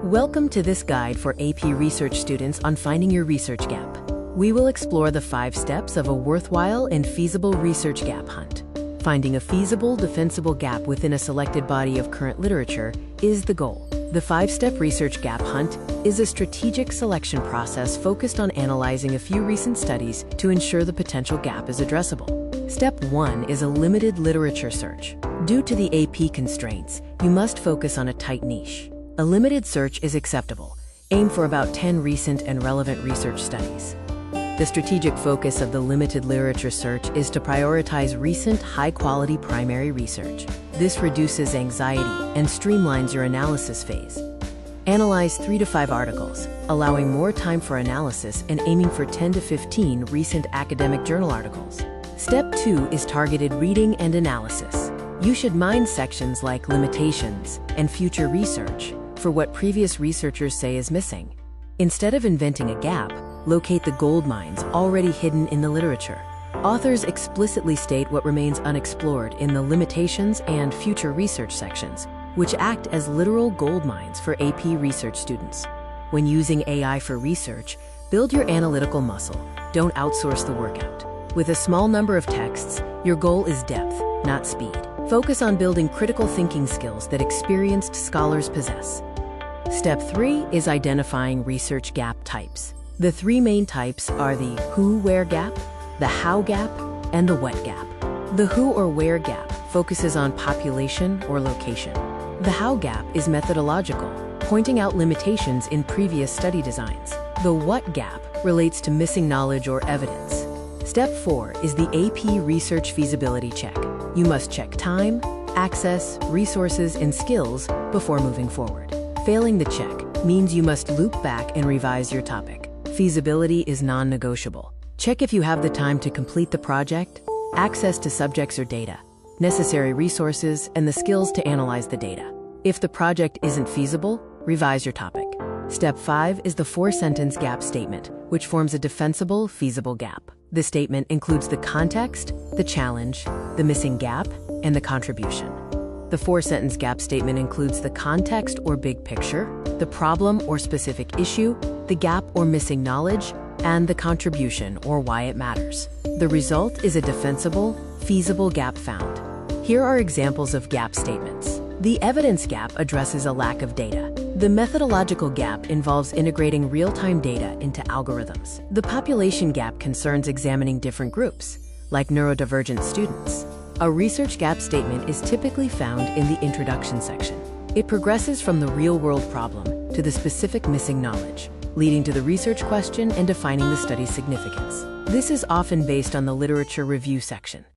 Welcome to this guide for AP Research students on finding your research gap. We will explore the 5 steps of a worthwhile and feasible research gap hunt. Finding a feasible, defensible gap within a selected body of current literature is the goal. The 5-step research gap hunt is a strategic selection process focused on analyzing a few recent studies to ensure the potential gap is addressable. Step 1 is a limited literature search. Due to the AP constraints, you must focus on a tight niche. A limited search is acceptable. Aim for about 10 recent and relevant research studies. The strategic focus of the limited literature search is to prioritize recent, high-quality primary research. This reduces anxiety and streamlines your analysis phase. Analyze 3 to 5 articles, allowing more time for analysis and aiming for 10 to 15 recent academic journal articles. Step 2 is targeted reading and analysis. You should mind sections like limitations and future research for what previous researchers say is missing. Instead of inventing a gap, locate the gold mines already hidden in the literature. Authors explicitly state what remains unexplored in the limitations and future research sections, which act as literal gold mines for AP research students. When using AI for research, build your analytical muscle. Don't outsource the workout. With a small number of texts, your goal is depth, not speed. Focus on building critical thinking skills that experienced scholars possess. Step 3 is identifying research gap types. The 3 main types are the who-where gap, the how gap, and the what gap. The who or where gap focuses on population or location. The how gap is methodological, pointing out limitations in previous study designs. The what gap relates to missing knowledge or evidence. Step 4 is the AP Research Feasibility Check. You must check time, access, resources, and skills before moving forward. Failing the check means you must loop back and revise your topic. Feasibility is non-negotiable. Check if you have the time to complete the project, access to subjects or data, necessary resources, and the skills to analyze the data. If the project isn't feasible, revise your topic. Step 5 is the 4-sentence gap statement, which forms a defensible, feasible gap. The statement includes the context, the challenge, the missing gap, and the contribution. The 4-sentence gap statement includes the context or big picture, the problem or specific issue, the gap or missing knowledge, and the contribution or why it matters. The result is a defensible, feasible gap found. Here are examples of gap statements. The evidence gap addresses a lack of data. The methodological gap involves integrating real-time data into algorithms. The population gap concerns examining different groups, like neurodivergent students. A research gap statement is typically found in the introduction section. It progresses from the real-world problem to the specific missing knowledge, leading to the research question and defining the study's significance. This is often based on the literature review section.